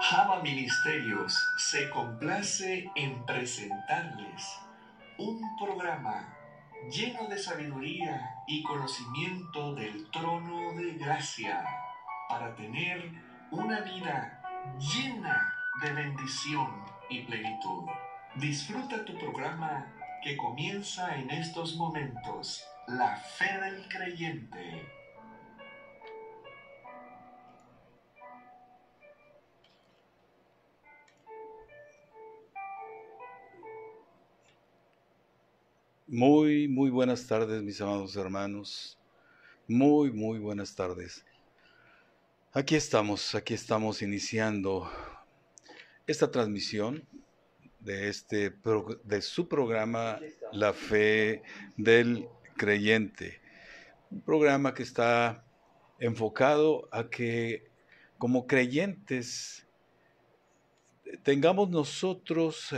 Java Ministerios se complace en presentarles un programa lleno de sabiduría y conocimiento del trono de gracia para tener una vida llena de bendición y plenitud. Disfruta tu programa que comienza en estos momentos, La Fe del Creyente. Muy buenas tardes, mis amados hermanos. Muy buenas tardes. Aquí estamos iniciando esta transmisión de su programa La Fe del Creyente. Un programa que está enfocado a que como creyentes tengamos nosotros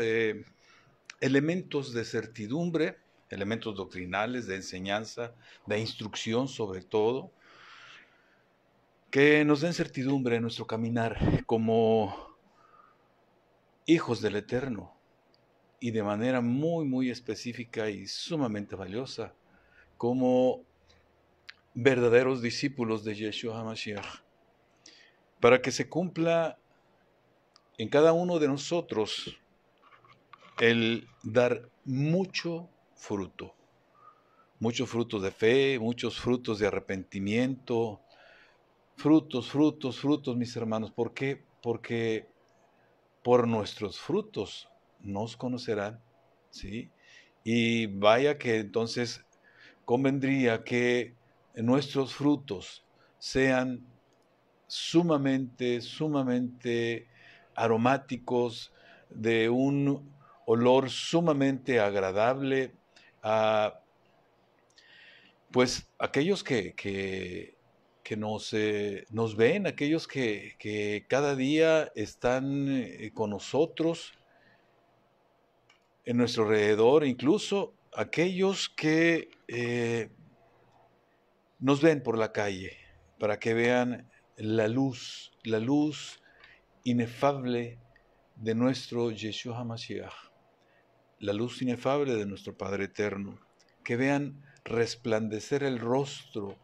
elementos de certidumbre, elementos doctrinales, de enseñanza, de instrucción sobre todo, que nos den certidumbre en nuestro caminar como hijos del Eterno y de manera muy específica y sumamente valiosa, como verdaderos discípulos de Yeshua HaMashiach, para que se cumpla en cada uno de nosotros el dar muchos frutos de fe, muchos frutos de arrepentimiento, frutos, mis hermanos. ¿Por qué? Porque por nuestros frutos nos conocerán, ¿sí? Y vaya que entonces convendría que nuestros frutos sean sumamente aromáticos, de un olor sumamente agradable a, pues, aquellos que nos ven, aquellos que cada día están con nosotros, en nuestro alrededor, incluso aquellos que nos ven por la calle, para que vean la luz inefable de nuestro Yeshua HaMashiach, la luz inefable de nuestro Padre Eterno, que vean resplandecer el rostro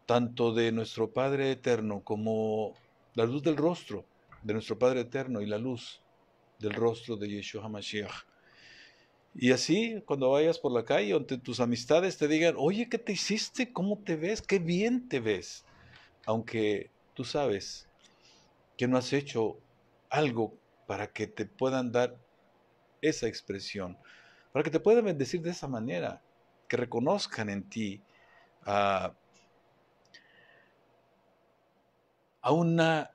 tanto de nuestro Padre Eterno como la luz del rostro de nuestro Padre Eterno y la luz del rostro de Yeshua HaMashiach. Y así, cuando vayas por la calle, ante tus amistades te digan, oye, ¿qué te hiciste? ¿Cómo te ves? ¡Qué bien te ves! Aunque tú sabes que no has hecho algo para que te puedan dar esa expresión, para que te puedan bendecir de esa manera, que reconozcan en ti a una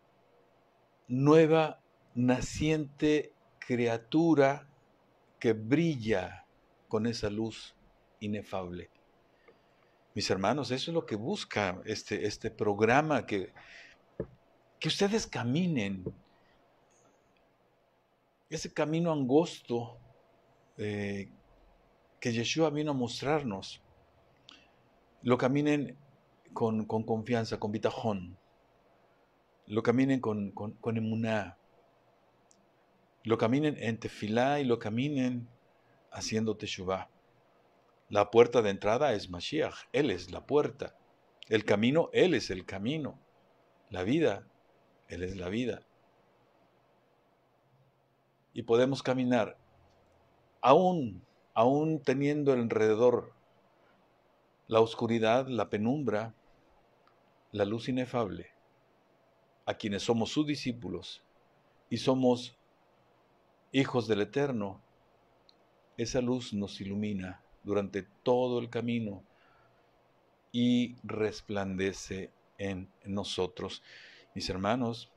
nueva naciente criatura que brilla con esa luz inefable. Mis hermanos, eso es lo que busca este programa, que ustedes caminen ese camino angosto que Yeshua vino a mostrarnos. Lo caminen con confianza, con bitajón. Lo caminen con emuná. Lo caminen en tefilá y lo caminen haciendo teshuvá. La puerta de entrada es Mashiach, Él es la puerta. El camino, Él es el camino. La vida, Él es la vida. Y podemos caminar aún teniendo alrededor la oscuridad, la penumbra, la luz inefable, a quienes somos sus discípulos y somos hijos del Eterno. Esa luz nos ilumina durante todo el camino y resplandece en nosotros. Mis hermanos,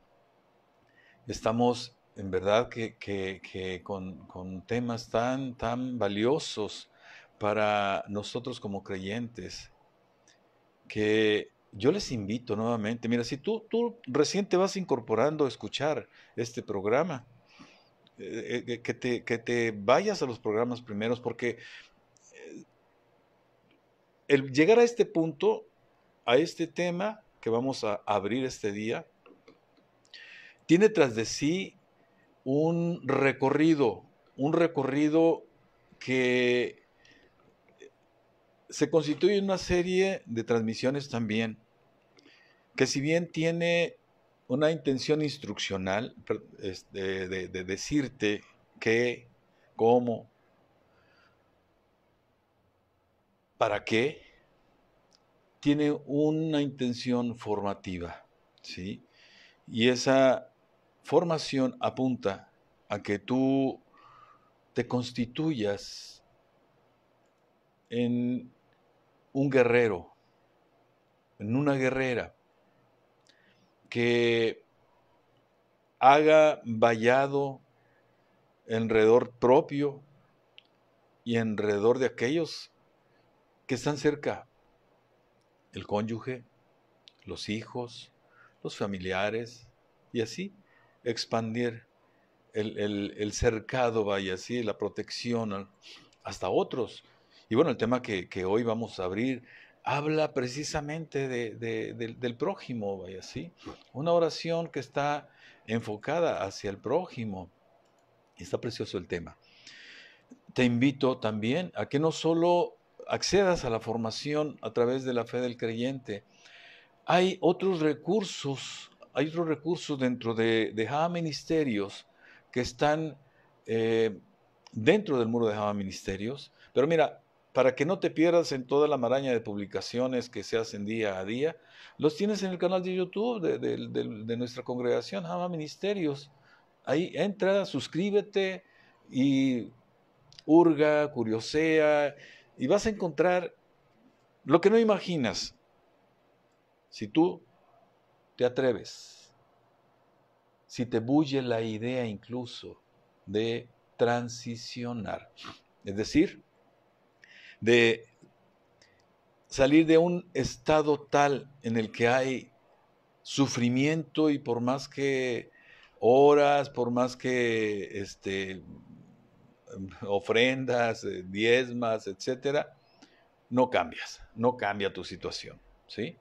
estamos en verdad que con temas tan valiosos para nosotros como creyentes, que yo les invito nuevamente. Mira, si tú recién te vas incorporando a escuchar este programa, que te vayas a los programas primeros, porque el llegar a este punto, a este tema que vamos a abrir este día, tiene tras de sí un recorrido que se constituye en una serie de transmisiones también, que si bien tiene una intención instruccional de decirte qué, cómo, para qué, tiene una intención formativa, ¿sí? Y esa formación apunta a que tú te constituyas en un guerrero, en una guerrera, que haga vallado alrededor propio y alrededor de aquellos que están cerca, el cónyuge, los hijos, los familiares, y así expandir el cercado, vaya, así, la protección hasta otros. Y bueno, el tema que hoy vamos a abrir habla precisamente del prójimo, vaya, así. Una oración que está enfocada hacia el prójimo. Y está precioso el tema. Te invito también a que no solo accedas a la formación a través de la fe del creyente, hay otros recursos dentro de Java Ministerios que están dentro del muro de Java Ministerios. Pero mira, para que no te pierdas en toda la maraña de publicaciones que se hacen día a día, los tienes en el canal de YouTube de nuestra congregación Java Ministerios. Ahí entra, suscríbete y hurga, curiosea, y vas a encontrar lo que no imaginas. Si tú te atreves, si te bulle la idea incluso de transicionar, es decir, de salir de un estado tal en el que hay sufrimiento y por más que horas, por más que ofrendas, diezmas, etcétera, no cambias, no cambia tu situación, ¿sí?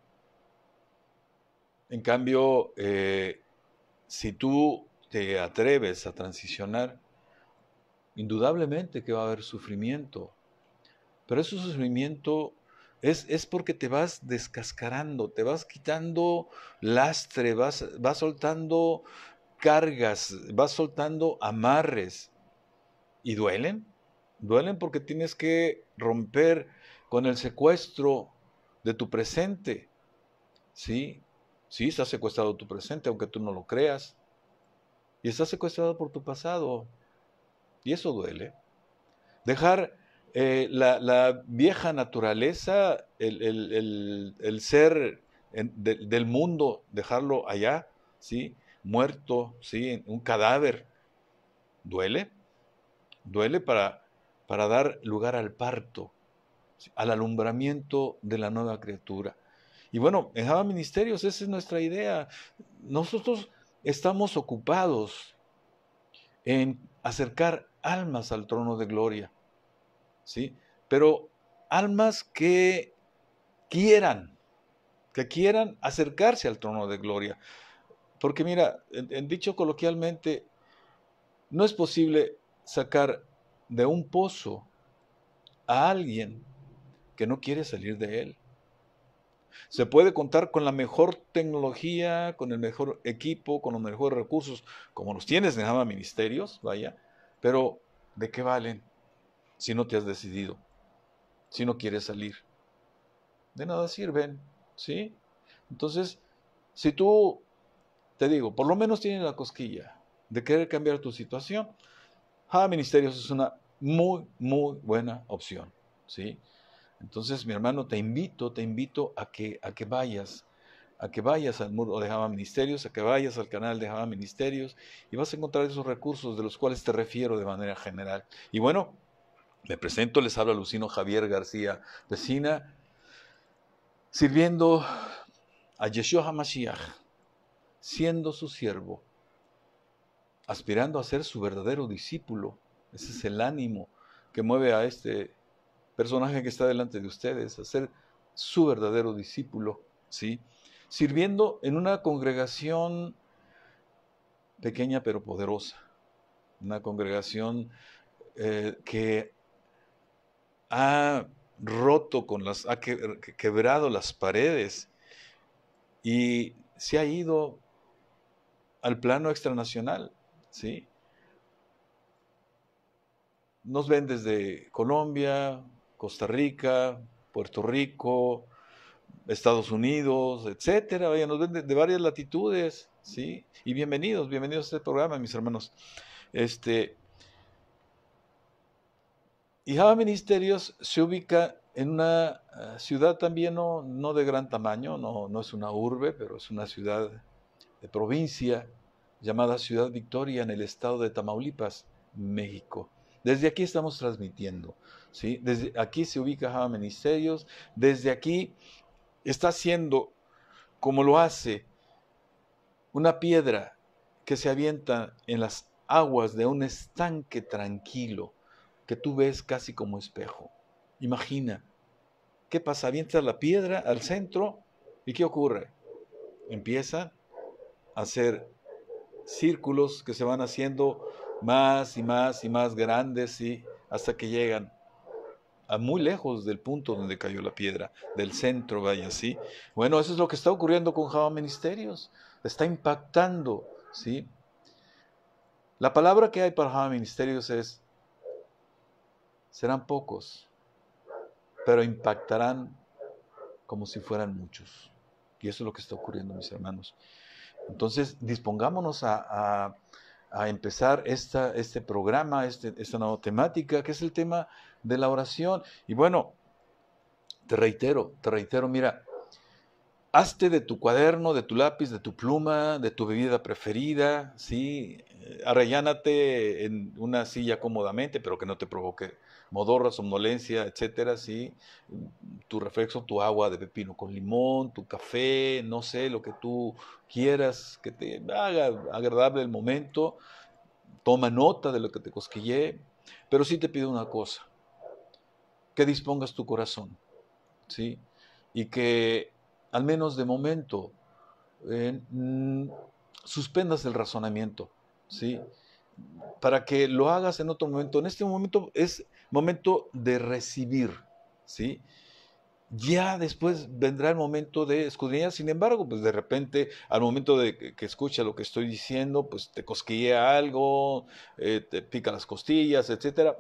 En cambio, si tú te atreves a transicionar, indudablemente que va a haber sufrimiento, pero ese sufrimiento es porque te vas descascarando, te vas quitando lastre, vas soltando cargas, vas soltando amarres. ¿Y duelen? Duelen porque tienes que romper con el secuestro de tu presente, ¿sí? Sí, está secuestrado tu presente, aunque tú no lo creas. Y estás secuestrado por tu pasado. Y eso duele. Dejar la vieja naturaleza, el ser del mundo, dejarlo allá, ¿sí? Muerto, ¿sí? Un cadáver. Duele. Duele para dar lugar al parto, ¿sí? Al alumbramiento de la nueva criatura. Y bueno, en Java Ministerios esa es nuestra idea. Nosotros estamos ocupados en acercar almas al trono de gloria, ¿sí? Pero almas que quieran acercarse al trono de gloria. Porque mira, en dicho coloquialmente, no es posible sacar de un pozo a alguien que no quiere salir de él. Se puede contar con la mejor tecnología, con el mejor equipo, con los mejores recursos, como los tienes en Java Ministerios, vaya, pero ¿de qué valen si no te has decidido? Si no quieres salir. De nada sirven, ¿sí? Entonces, si tú, te digo, por lo menos tienes la cosquilla de querer cambiar tu situación, Java Ministerios es una muy, muy buena opción, ¿sí? Entonces, mi hermano, te invito a que vayas al muro de Java Ministerios, a que vayas al canal de Java Ministerios y vas a encontrar esos recursos de los cuales te refiero de manera general. Y bueno, me presento, les habla Lucino Javier García Pesina, sirviendo a Yeshua HaMashiach, siendo su siervo, aspirando a ser su verdadero discípulo. Ese es el ánimo que mueve a este personaje que está delante de ustedes, a ser su verdadero discípulo, ¿sí? Sirviendo en una congregación pequeña pero poderosa, una congregación que ha roto ha quebrado las paredes y se ha ido al plano extranacional, ¿sí? Nos ven desde Colombia, Costa Rica, Puerto Rico, Estados Unidos, etcétera. Vaya, nos ven de varias latitudes, ¿sí? Y bienvenidos a este programa, mis hermanos. Y Java Ministerios se ubica en una ciudad también no de gran tamaño, no es una urbe, pero es una ciudad de provincia llamada Ciudad Victoria en el estado de Tamaulipas, México. Desde aquí estamos transmitiendo, ¿sí? Desde aquí se ubica Java Ministerios, desde aquí está haciendo como lo hace una piedra que se avienta en las aguas de un estanque tranquilo que tú ves casi como espejo. Imagina, ¿qué pasa? Avientas la piedra al centro y ¿qué ocurre? Empieza a hacer círculos que se van haciendo más y más y más grandes, ¿sí? Hasta que llegan a muy lejos del punto donde cayó la piedra, del centro, vaya así. Bueno, eso es lo que está ocurriendo con Java Ministerios, está impactando, ¿sí? La palabra que hay para Java Ministerios es, serán pocos, pero impactarán como si fueran muchos. Y eso es lo que está ocurriendo, mis hermanos. Entonces, dispongámonos a empezar este programa, esta nueva temática, que es el tema de la oración. Y bueno, te reitero, mira, hazte de tu cuaderno, de tu lápiz, de tu pluma, de tu bebida preferida, ¿sí? Arrellánate en una silla cómodamente, pero que no te provoque modorra, somnolencia, etcétera, ¿sí? Tu refresco, tu agua de pepino con limón, tu café, no sé, lo que tú quieras, que te haga agradable el momento. Toma nota de lo que te cosquillé, pero sí te pido una cosa, que dispongas tu corazón, ¿sí? Y que al menos de momento suspendas el razonamiento, ¿sí? Para que lo hagas en otro momento. En este momento es momento de recibir, ¿sí? Ya después vendrá el momento de escudriñar. Sin embargo, pues de repente, al momento de que escucha lo que estoy diciendo, pues te cosquillea algo, te pica las costillas, etcétera.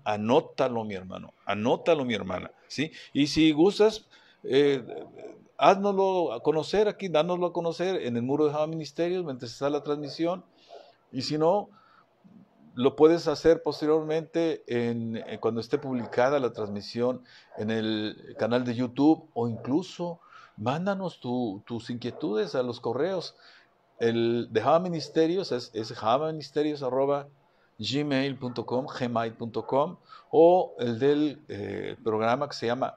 Anótalo, mi hermano, anótalo, mi hermana, ¿sí? Y si gustas, eh, háznoslo a conocer aquí, dánoslo a conocer en el muro de Java Ministerios mientras está la transmisión. Y si no, lo puedes hacer posteriormente cuando esté publicada la transmisión en el canal de YouTube, o incluso mándanos tus inquietudes a los correos. El de Java Ministerios es javaministerios@gmail.com, o el del programa que se llama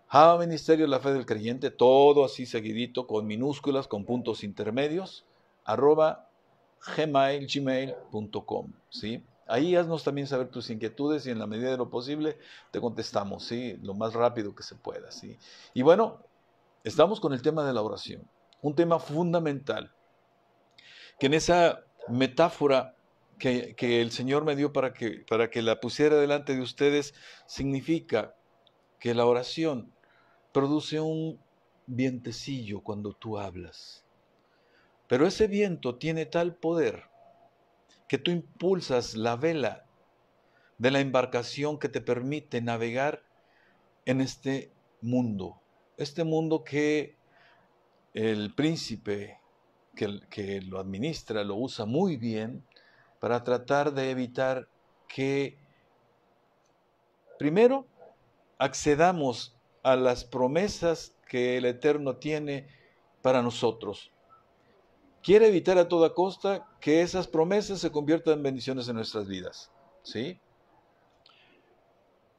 Java Ministerios, la fe del creyente, todo así seguidito, con minúsculas, con puntos intermedios, @gmail.com, ¿sí? Ahí haznos también saber tus inquietudes y en la medida de lo posible te contestamos, ¿sí? Lo más rápido que se pueda, ¿sí? Y bueno, estamos con el tema de la oración, un tema fundamental, que en esa metáfora que el Señor me dio para que la pusiera delante de ustedes, significa que la oración produce un vientecillo cuando tú hablas. Pero ese viento tiene tal poder que tú impulsas la vela de la embarcación que te permite navegar en este mundo que el príncipe que lo administra lo usa muy bien para tratar de evitar que, primero, accedamos a las promesas que el Eterno tiene para nosotros. Quiere evitar a toda costa que esas promesas se conviertan en bendiciones en nuestras vidas, ¿sí?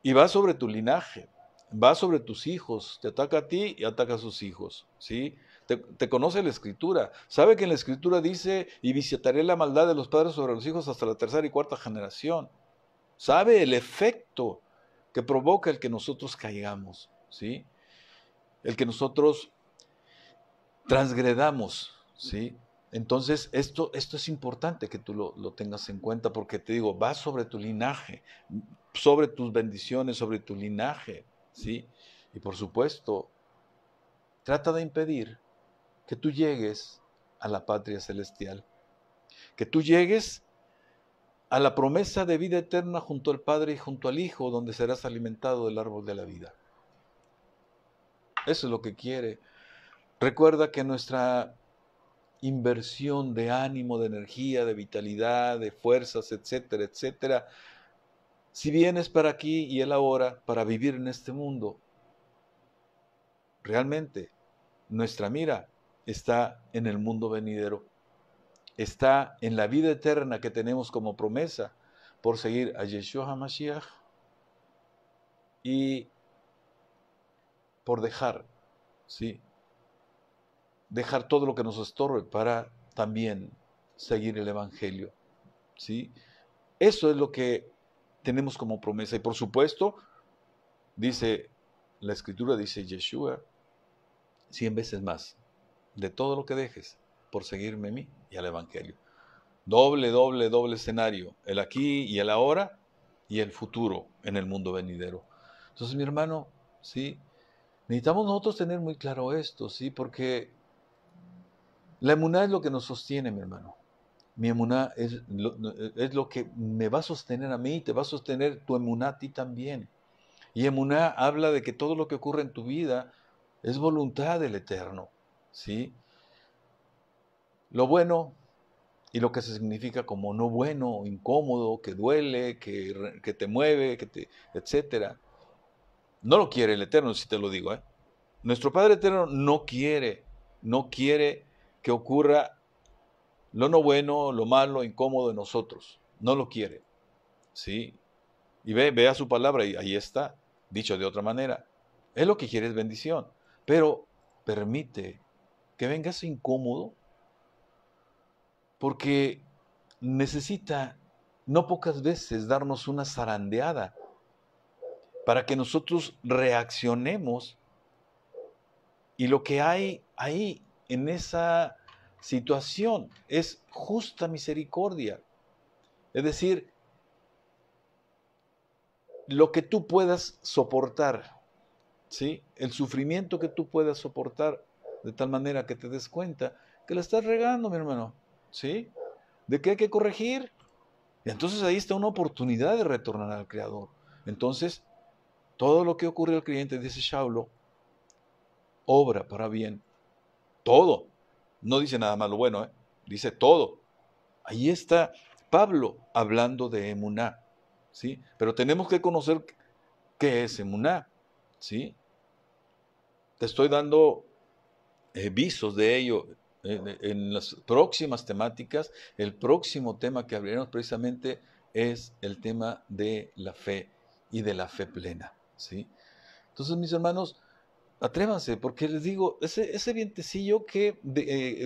Y va sobre tu linaje, va sobre tus hijos, te ataca a ti y ataca a sus hijos, ¿sí? te conoce la Escritura, sabe que en la Escritura dice, y visitaré la maldad de los padres sobre los hijos hasta la tercera y cuarta generación. Sabe el efecto que provoca el que nosotros caigamos, ¿sí? El que nosotros transgredamos, ¿sí? Entonces, esto es importante que tú lo tengas en cuenta porque te digo, va sobre tu linaje, sobre tus bendiciones, sobre tu linaje, ¿sí? Y por supuesto, trata de impedir que tú llegues a la patria celestial, que tú llegues a la promesa de vida eterna junto al Padre y junto al Hijo, donde serás alimentado del árbol de la vida. Eso es lo que quiere. Recuerda que nuestra inversión de ánimo, de energía, de vitalidad, de fuerzas, etcétera, etcétera, si bien es para aquí y el ahora, para vivir en este mundo, realmente nuestra mira está en el mundo venidero, está en la vida eterna que tenemos como promesa por seguir a Yeshua HaMashiach y por dejar, ¿sí? Dejar todo lo que nos estorbe para también seguir el Evangelio, ¿sí? Eso es lo que tenemos como promesa. Y por supuesto, dice la Escritura, dice Yeshua, 100 veces más, de todo lo que dejes por seguirme a mí y al Evangelio. Doble escenario, el aquí y el ahora y el futuro en el mundo venidero. Entonces, mi hermano, ¿sí? Necesitamos nosotros tener muy claro esto, ¿sí? Porque la emuná es lo que nos sostiene, mi hermano. Mi emuná es lo que me va a sostener a mí y te va a sostener tu emuná a ti también. Y emuná habla de que todo lo que ocurre en tu vida es voluntad del Eterno, ¿sí? Lo bueno y lo que se significa como no bueno, incómodo, que duele, que te mueve, etcétera. No lo quiere el Eterno, si te lo digo, ¿eh? Nuestro Padre Eterno no quiere que ocurra lo no bueno, lo malo, incómodo en nosotros. No lo quiere, ¿sí? Y vea su palabra y ahí está, dicho de otra manera. Él lo que quiere es bendición, pero permite que venga ese incómodo porque necesita no pocas veces darnos una zarandeada para que nosotros reaccionemos y lo que hay ahí en esa situación es justa misericordia. Es decir, lo que tú puedas soportar, ¿sí? El sufrimiento que tú puedas soportar de tal manera que te des cuenta que la estás regando, mi hermano, ¿sí? De que hay que corregir. Y entonces ahí está una oportunidad de retornar al Creador. Entonces, todo lo que ocurre al creyente, dice Shaulo, obra para bien. Todo. No dice nada más lo bueno, ¿eh? Dice todo. Ahí está Pablo hablando de emuná, ¿sí? Pero tenemos que conocer qué es emuná, ¿sí? Te estoy dando visos de ello en las próximas temáticas. El próximo tema que abriremos precisamente es el tema de la fe y de la fe plena, ¿sí? Entonces, mis hermanos, atrévanse, porque les digo, ese vientecillo que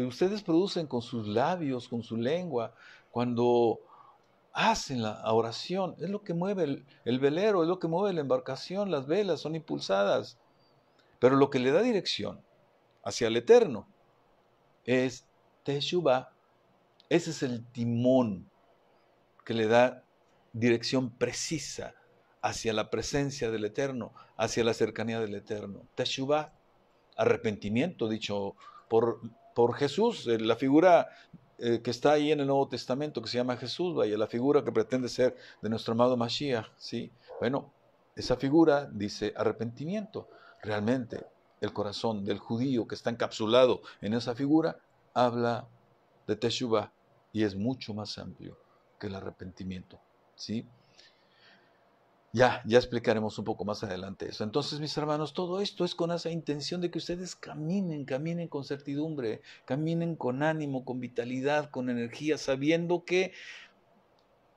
ustedes producen con sus labios, con su lengua, cuando hacen la oración, es lo que mueve el velero, es lo que mueve la embarcación, las velas son impulsadas. Pero lo que le da dirección hacia el eterno es Teshuvah. Ese es el timón que le da dirección precisa hacia la presencia del Eterno, hacia la cercanía del Eterno. Teshuvah, arrepentimiento, dicho por Jesús, la figura que está ahí en el Nuevo Testamento, que se llama Jesús, vaya, la figura que pretende ser de nuestro amado Mashiach, ¿sí? Bueno, esa figura dice arrepentimiento. Realmente, el corazón del judío que está encapsulado en esa figura habla de Teshuvah y es mucho más amplio que el arrepentimiento, ¿sí? Ya explicaremos un poco más adelante eso. Entonces, mis hermanos, todo esto es con esa intención de que ustedes caminen con certidumbre, caminen con ánimo, con vitalidad, con energía, sabiendo que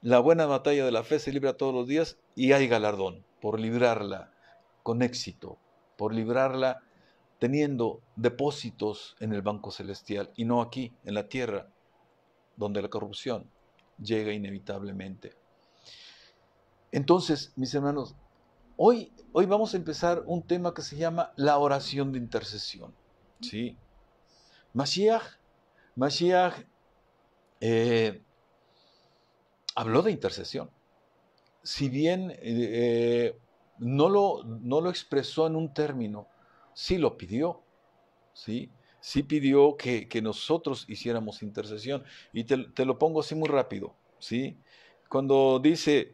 la buena batalla de la fe se libra todos los días y hay galardón por librarla con éxito, por librarla teniendo depósitos en el banco celestial y no aquí, en la tierra, donde la corrupción llega inevitablemente. Entonces, mis hermanos, hoy vamos a empezar un tema que se llama la oración de intercesión. ¿Sí? Mashiach habló de intercesión. Si bien no lo expresó en un término, sí lo pidió. ¿Sí? Sí pidió que nosotros hiciéramos intercesión. Y te lo pongo así muy rápido. ¿Sí? Cuando dice,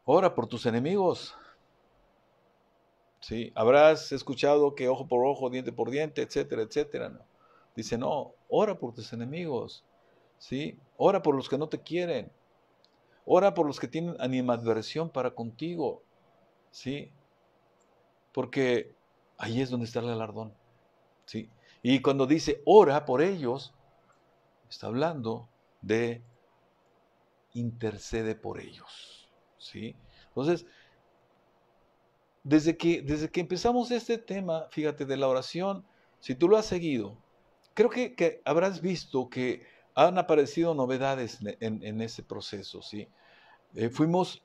ora por tus enemigos. ¿Sí? Habrás escuchado que ojo por ojo, diente por diente, etcétera, etcétera. ¿No? Dice, no, ora por tus enemigos. ¿Sí? Ora por los que no te quieren. Ora por los que tienen animadversión para contigo. ¿Sí? Porque ahí es donde está el galardón. ¿Sí? Y cuando dice ora por ellos, está hablando de intercede por ellos. ¿Sí? Entonces, desde que empezamos este tema, fíjate, de la oración, si tú lo has seguido, creo que habrás visto que han aparecido novedades en ese proceso. ¿Sí? Fuimos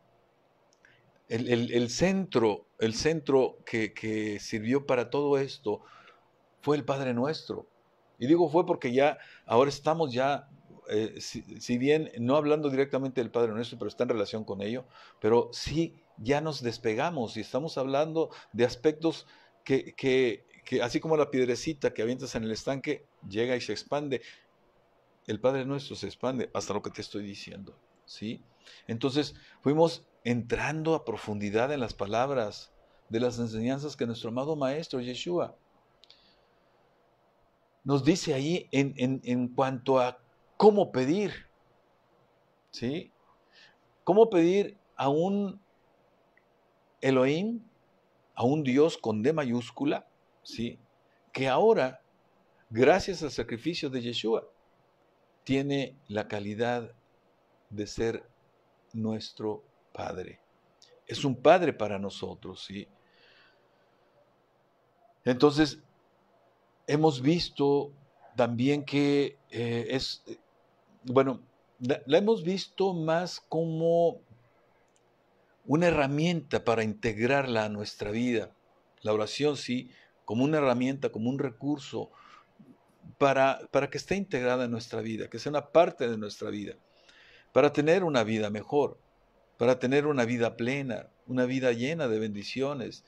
el centro que sirvió para todo esto fue el Padre Nuestro. Y digo fue porque ya, ahora estamos ya, si bien no hablando directamente del Padre Nuestro, pero está en relación con ello, pero sí ya nos despegamos y estamos hablando de aspectos que así como la piedrecita que avientas en el estanque, llega y se expande, el Padre Nuestro se expande hasta lo que te estoy diciendo, ¿sí? Entonces fuimos entrando a profundidad en las palabras de las enseñanzas que nuestro amado Maestro Yeshua nos dice ahí en cuanto a cómo pedir, ¿sí? Cómo pedir a un Elohim, a un Dios con D mayúscula, ¿sí? Que ahora, gracias al sacrificio de Yeshua, tiene la calidad de ser nuestro Padre. Es un Padre para nosotros, ¿sí? Entonces, hemos visto también que la hemos visto más como una herramienta para integrarla a nuestra vida. La oración, sí, como una herramienta, como un recurso para que esté integrada en nuestra vida, que sea una parte de nuestra vida, para tener una vida mejor, para tener una vida plena, una vida llena de bendiciones,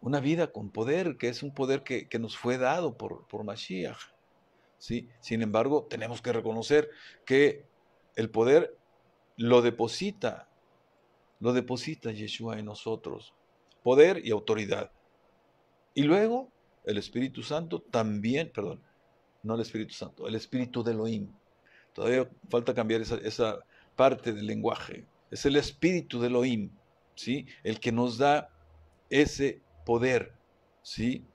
una vida con poder, que es un poder que nos fue dado por Mashiach. ¿Sí? Sin embargo, tenemos que reconocer que el poder lo deposita Yeshua en nosotros, poder y autoridad. Y luego el Espíritu Santo también, perdón, no el Espíritu Santo, el Espíritu de Elohim. Todavía falta cambiar esa parte del lenguaje. Es el Espíritu de Elohim, ¿sí? El que nos da ese poder, ¿sí?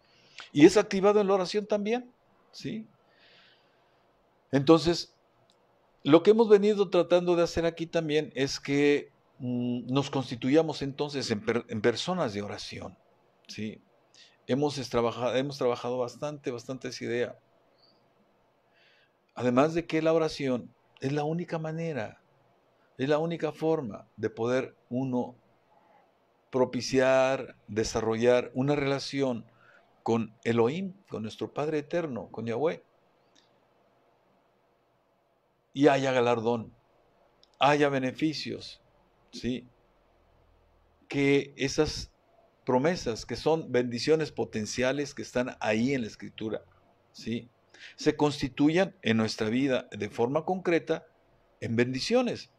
Y es activado en la oración también, ¿sí? Entonces, lo que hemos venido tratando de hacer aquí también es que nos constituyamos entonces en personas de oración, ¿sí? Hemos trabajado bastante esa idea. Además de que la oración es la única manera, es la única forma de poder uno propiciar, desarrollar una relación con Elohim, con nuestro Padre Eterno, con Yahweh. Y haya galardón, haya beneficios, ¿sí? Que esas promesas, que son bendiciones potenciales que están ahí en la Escritura, ¿sí? Se constituyan en nuestra vida de forma concreta en bendiciones.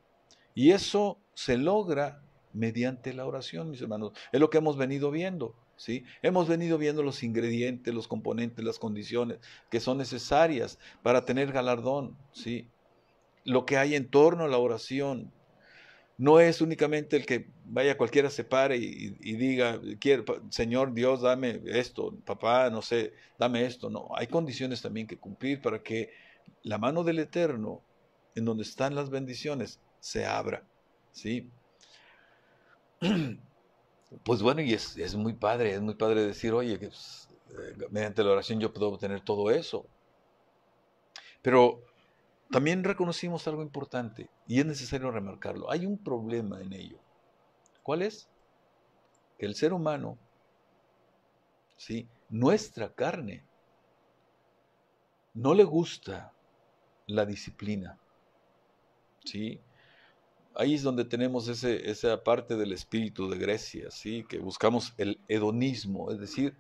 Y eso se logra mediante la oración, mis hermanos. Es lo que hemos venido viendo, ¿sí? Hemos venido viendo los ingredientes, los componentes, las condiciones que son necesarias para tener galardón, ¿sí? Lo que hay en torno a la oración. No es únicamente el que vaya cualquiera se pare y diga, Señor Dios, dame esto, papá, no sé, dame esto. No, hay condiciones también que cumplir para que la mano del Eterno, en donde están las bendiciones, se abra, ¿sí? Pues bueno, y es muy padre decir, oye, que, pues, mediante la oración yo puedo obtener todo eso. Pero también reconocimos algo importante y es necesario remarcarlo. Hay un problema en ello. ¿Cuál es? Que el ser humano, ¿sí? Nuestra carne, no le gusta la disciplina, ¿sí? Ahí es donde tenemos esa parte del espíritu de Grecia, ¿sí? Que buscamos el hedonismo, es decir,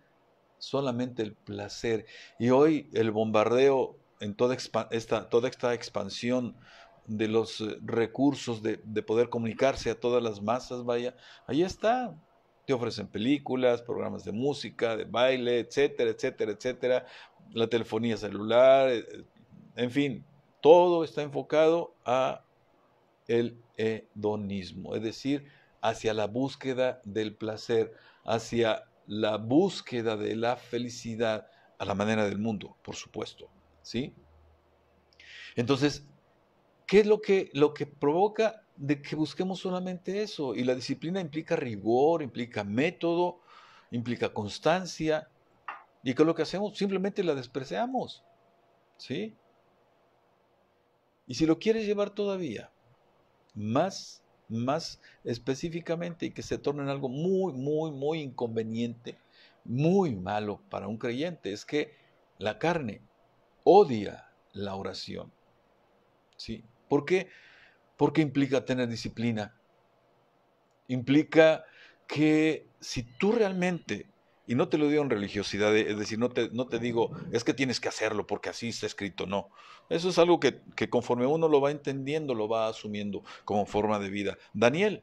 solamente el placer. Y hoy el bombardeo en toda esta expansión de los recursos de poder comunicarse a todas las masas, vaya, ahí está. Te ofrecen películas, programas de música, de baile, etcétera, etcétera, etcétera. La telefonía celular, en fin, todo está enfocado a el hedonismo, es decir, hacia la búsqueda del placer, hacia la búsqueda de la felicidad a la manera del mundo, por supuesto, ¿sí? Entonces, ¿qué es lo que provoca de que busquemos solamente eso? Y la disciplina implica rigor, implica método, implica constancia, y que lo que hacemos simplemente la despreciamos, ¿sí? Y si lo quieres llevar todavía más específicamente y que se torne en algo muy, muy, muy inconveniente, muy malo para un creyente, es que la carne odia la oración, ¿sí? ¿Por qué? Porque implica tener disciplina, implica que si tú realmente, y no te lo digo en religiosidad, es decir, no te digo, es que tienes que hacerlo porque así está escrito, no. Eso es algo que conforme uno lo va entendiendo, lo va asumiendo como forma de vida. Daniel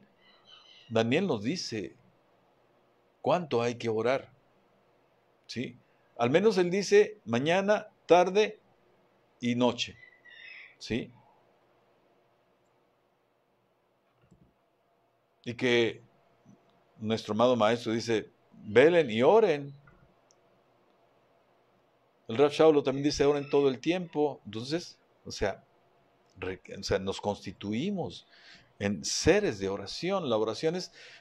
nos dice cuánto hay que orar, ¿sí? Al menos él dice mañana, tarde y noche, ¿sí? Y que nuestro amado maestro dice, velen y oren. El Rav Shaulo también dice oren todo el tiempo. Entonces, o sea, nos constituimos en seres de oración. La oración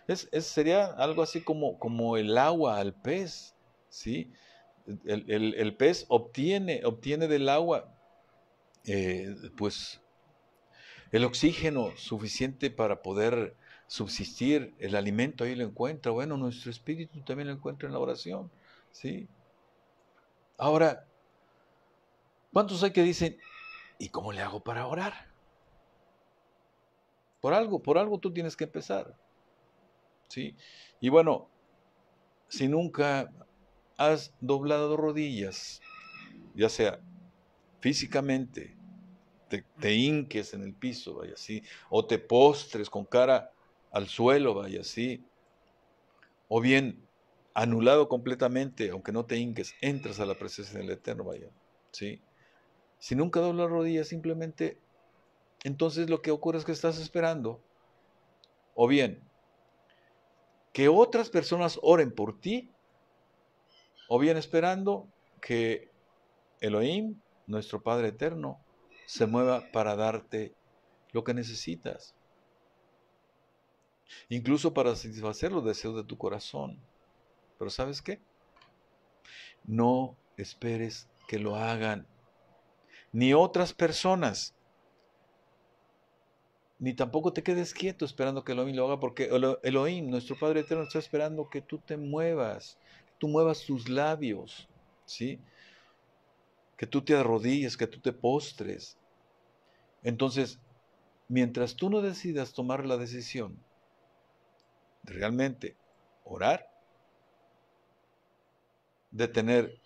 sería algo así como el agua al pez, ¿sí? El pez obtiene del agua, pues, el oxígeno suficiente para poder subsistir, el alimento ahí lo encuentra. Bueno, nuestro espíritu también lo encuentra en la oración, ¿sí? Ahora, ¿cuántos hay que dicen, ¿y cómo le hago para orar? Por algo tú tienes que empezar, ¿sí? Y bueno, si nunca has doblado rodillas, ya sea físicamente, te hinques en el piso, vaya así, o te postres con cara al suelo, vaya así, o bien anulado completamente, aunque no te hinques, entras a la presencia del Eterno, vaya, ¿sí? Si nunca doblas rodillas, simplemente, entonces lo que ocurre es que estás esperando, o bien, que otras personas oren por ti, o bien esperando que Elohim, nuestro Padre Eterno, se mueva para darte lo que necesitas, incluso para satisfacer los deseos de tu corazón. Pero ¿sabes qué? No esperes que lo hagan, ni otras personas, ni tampoco te quedes quieto esperando que Elohim lo haga, porque Elohim, nuestro Padre Eterno, está esperando que tú te muevas, que tú muevas tus labios, ¿sí? Que tú te arrodilles, que tú te postres. Entonces, mientras tú no decidas tomar la decisión de realmente orar, de tener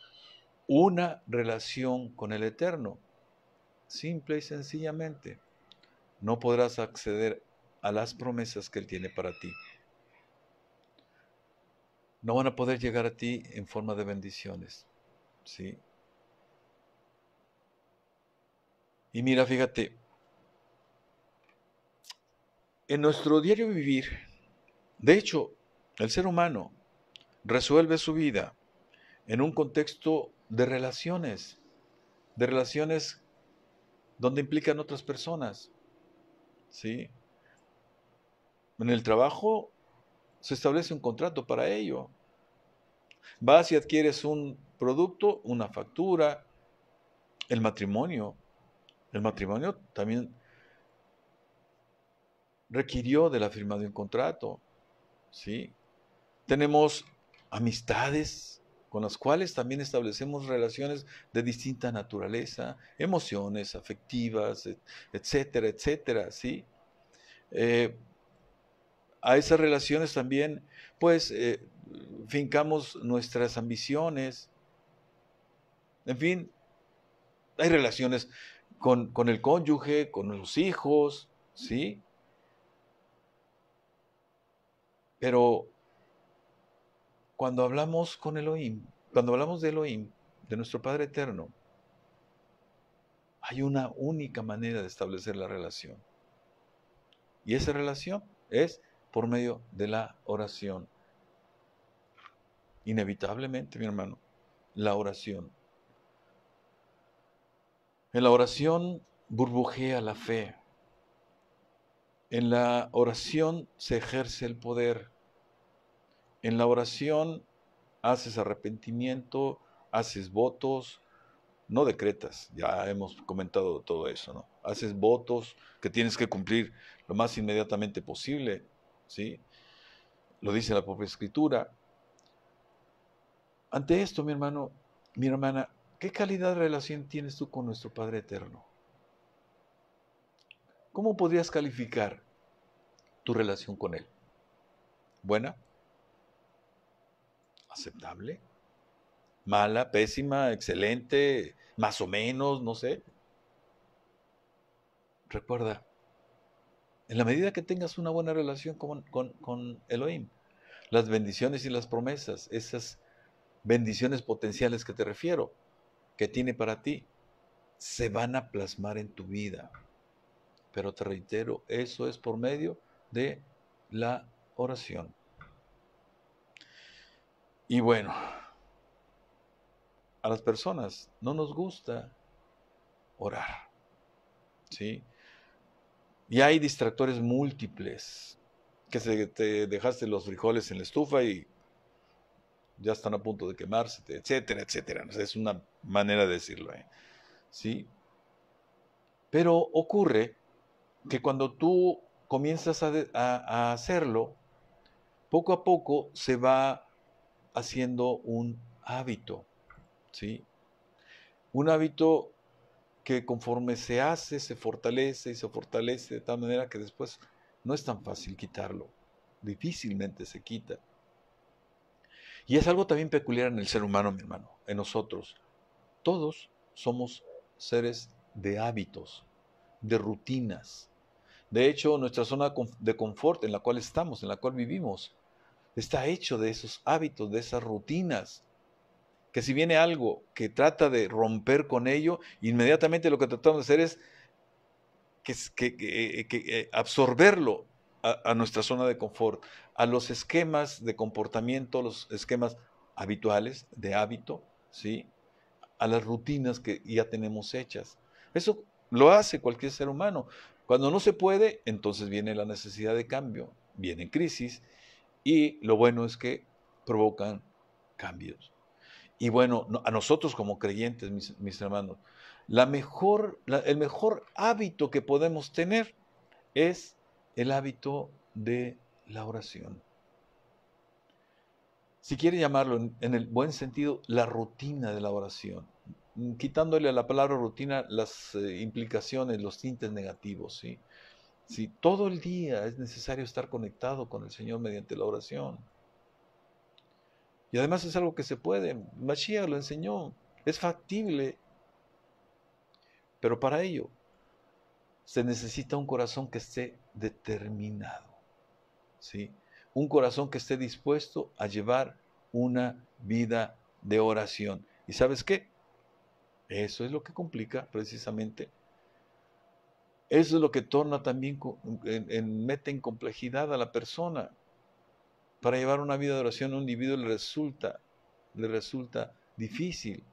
una relación con el Eterno, simple y sencillamente, no podrás acceder a las promesas que Él tiene para ti. No van a poder llegar a ti en forma de bendiciones, ¿sí? Y mira, fíjate, en nuestro diario vivir, de hecho, el ser humano resuelve su vida en un contexto de relaciones donde implican otras personas, ¿sí? En el trabajo se establece un contrato para ello. Vas y adquieres un producto, una factura, el matrimonio. El matrimonio también requirió de la firma de un contrato, ¿sí? Tenemos amistades con las cuales también establecemos relaciones de distinta naturaleza, emociones afectivas, etcétera, etcétera, ¿sí? A esas relaciones también, pues, fincamos nuestras ambiciones. En fin, hay relaciones con el cónyuge, con los hijos, ¿sí? Pero cuando hablamos con Elohim, cuando hablamos de Elohim, de nuestro Padre Eterno, hay una única manera de establecer la relación. Y esa relación es por medio de la oración. Inevitablemente, mi hermano, la oración. En la oración burbujea la fe. En la oración se ejerce el poder. En la oración haces arrepentimiento, haces votos, no decretas, ya hemos comentado todo eso, ¿no? Haces votos que tienes que cumplir lo más inmediatamente posible, ¿sí? Lo dice la propia Escritura. Ante esto, mi hermano, mi hermana, ¿qué calidad de relación tienes tú con nuestro Padre Eterno? ¿Cómo podrías calificar tu relación con Él? ¿Buena? ¿Aceptable? ¿Mala? ¿Pésima? ¿Excelente? ¿Más o menos? No sé. Recuerda, en la medida que tengas una buena relación con Elohim, las bendiciones y las promesas, esas bendiciones potenciales que te refiero, que tiene para ti, se van a plasmar en tu vida. Pero te reitero, eso es por medio de la oración. Y bueno, a las personas no nos gusta orar, ¿sí? Y hay distractores múltiples, que te dejaste los frijoles en la estufa y ya están a punto de quemarse, etcétera, etcétera. Es una manera de decirlo, ¿sí? Pero ocurre que cuando tú comienzas a hacerlo, poco a poco se va haciendo un hábito, ¿sí? Un hábito que conforme se hace, se fortalece y se fortalece de tal manera que después no es tan fácil quitarlo. Difícilmente se quita. Y es algo también peculiar en el ser humano, mi hermano, en nosotros. Todos somos seres de hábitos, de rutinas. De hecho, nuestra zona de confort en la cual estamos, en la cual vivimos, está hecho de esos hábitos, de esas rutinas. Que si viene algo que trata de romper con ello, inmediatamente lo que tratamos de hacer es absorberlo a nuestra zona de confort, a los esquemas de comportamiento, los esquemas habituales, de hábito, ¿sí? A las rutinas que ya tenemos hechas. Eso lo hace cualquier ser humano. Cuando no se puede, entonces viene la necesidad de cambio, viene crisis, y lo bueno es que provocan cambios. Y bueno, a nosotros como creyentes, mis hermanos, el mejor hábito que podemos tener es el hábito de la oración. Si quiere llamarlo en el buen sentido, la rutina de la oración, quitándole a la palabra rutina las implicaciones, los tintes negativos, ¿sí? Si todo el día es necesario estar conectado con el Señor mediante la oración. Y además es algo que se puede, Mashiach lo enseñó, es factible, pero para ello se necesita un corazón que esté determinado, ¿sí? Un corazón que esté dispuesto a llevar una vida de oración. ¿Y sabes qué? Eso es lo que complica precisamente. Eso es lo que torna también, mete en complejidad a la persona. Para llevar una vida de oración a un individuo le resulta difícil,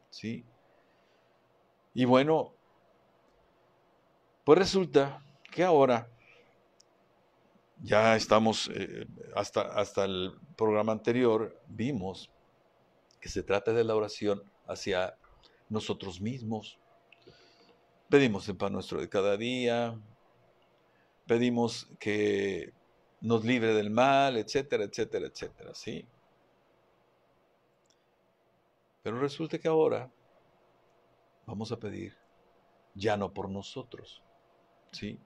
¿sí? Y bueno, pues resulta que ahora Ya estamos, hasta el programa anterior, vimos que se trata de la oración hacia nosotros mismos. Pedimos el pan nuestro de cada día, pedimos que nos libre del mal, etcétera, etcétera, etcétera, ¿sí? Pero resulta que ahora vamos a pedir ya no por nosotros, ¿sí?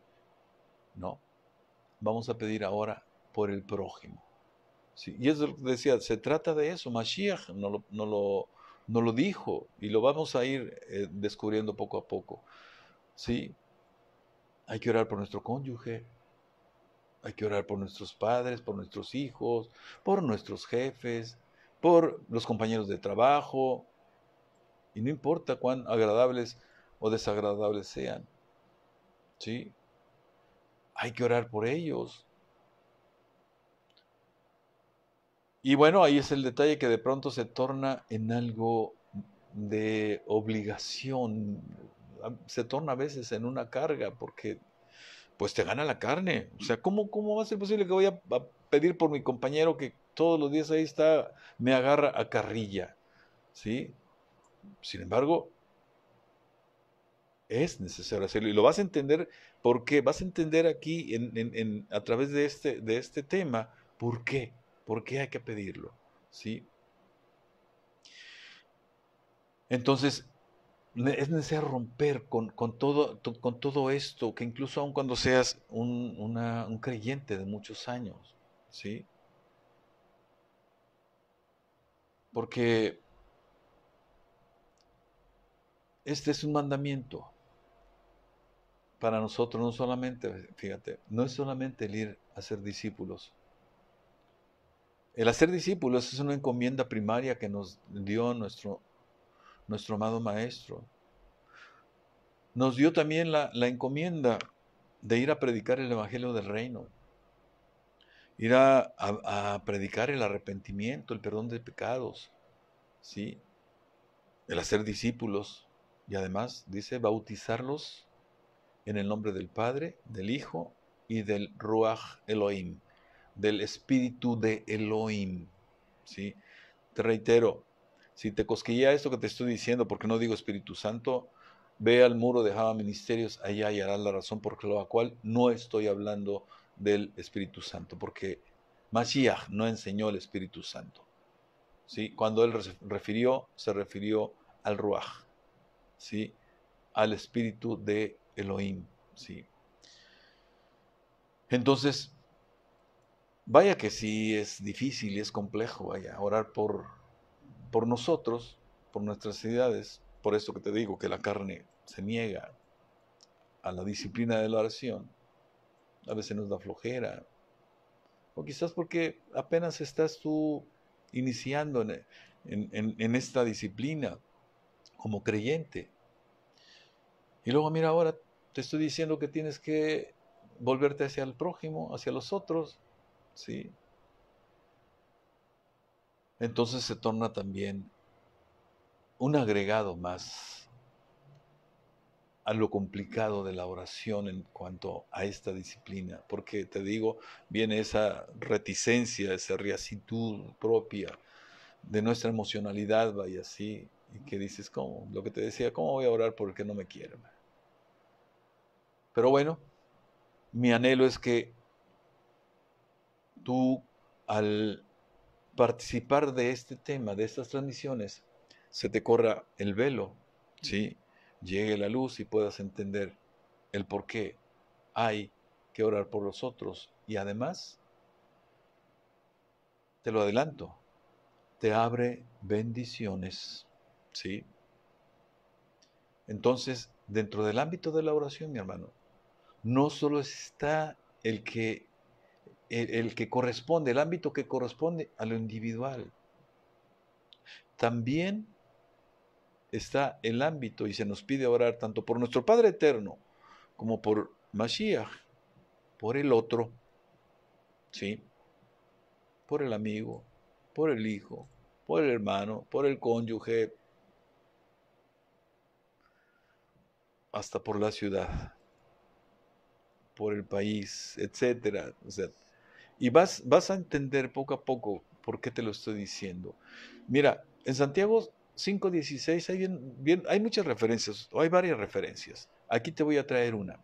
No, vamos a pedir ahora por el prójimo, ¿sí? Y eso decía, se trata de eso, Mashiach no lo dijo y lo vamos a ir descubriendo poco a poco, ¿sí? Hay que orar por nuestro cónyuge, hay que orar por nuestros padres, por nuestros hijos, por nuestros jefes, por los compañeros de trabajo, y no importa cuán agradables o desagradables sean, ¿sí? Hay que orar por ellos. Y bueno, ahí es el detalle que de pronto se torna en algo de obligación, se torna a veces en una carga, porque pues te gana la carne. O sea, ¿cómo va a ser posible que voy a pedir por mi compañero que todos los días ahí está, me agarra a carrilla? ¿Sí? Sin embargo, es necesario hacerlo y lo vas a entender porque vas a entender aquí a través de este tema por qué hay que pedirlo, ¿sí? Entonces, es necesario romper con todo esto, que incluso aun cuando seas un creyente de muchos años, ¿sí? Porque este es un mandamiento para nosotros, no solamente, fíjate, no es solamente el ir a ser discípulos. El hacer discípulos es una encomienda primaria que nos dio nuestro amado Maestro. Nos dio también la encomienda de ir a predicar el Evangelio del Reino, ir a predicar el arrepentimiento, el perdón de pecados, ¿sí? El hacer discípulos y además dice bautizarlos en el nombre del Padre, del Hijo y del Ruach Elohim, del Espíritu de Elohim, ¿sí? Te reitero, si te cosquilla esto que te estoy diciendo, porque no digo Espíritu Santo, ve al muro de Java Ministerios, allá hallarás la razón por la cual no estoy hablando del Espíritu Santo, porque Mashiach no enseñó el Espíritu Santo, ¿sí? Cuando él se refirió al Ruach, ¿sí? Al Espíritu de Elohim, ¿sí? Entonces, vaya que sí es difícil y es complejo, vaya, orar por nosotros, por nuestras necesidades, por esto que te digo, que la carne se niega a la disciplina de la oración, a veces nos da flojera, o quizás porque apenas estás tú iniciando en esta disciplina como creyente. Y luego mira ahora, te estoy diciendo que tienes que volverte hacia el prójimo, hacia los otros, ¿sí? Entonces se torna también un agregado más a lo complicado de la oración en cuanto a esta disciplina, porque te digo, viene esa reticencia, esa reacitud propia de nuestra emocionalidad, vaya así, y que dices, ¿cómo? Lo que te decía, ¿cómo voy a orar por el que no me quiere? Pero bueno, mi anhelo es que tú, al participar de este tema, de estas transmisiones, se te corra el velo, ¿sí? Llegue la luz y puedas entender el por qué hay que orar por los otros. Y además, te lo adelanto, te abre bendiciones, ¿sí? Entonces, dentro del ámbito de la oración, mi hermano, no solo está el que corresponde, el ámbito que corresponde a lo individual, también está el ámbito y se nos pide orar tanto por nuestro Padre Eterno como por Mashiach, por el otro, ¿sí? Por el amigo, por el hijo, por el hermano, por el cónyuge, hasta por la ciudad, por el país, etcétera. O sea, Y vas a entender poco a poco por qué te lo estoy diciendo. Mira, en Santiago 5:16 hay muchas referencias, o hay varias referencias. Aquí te voy a traer una.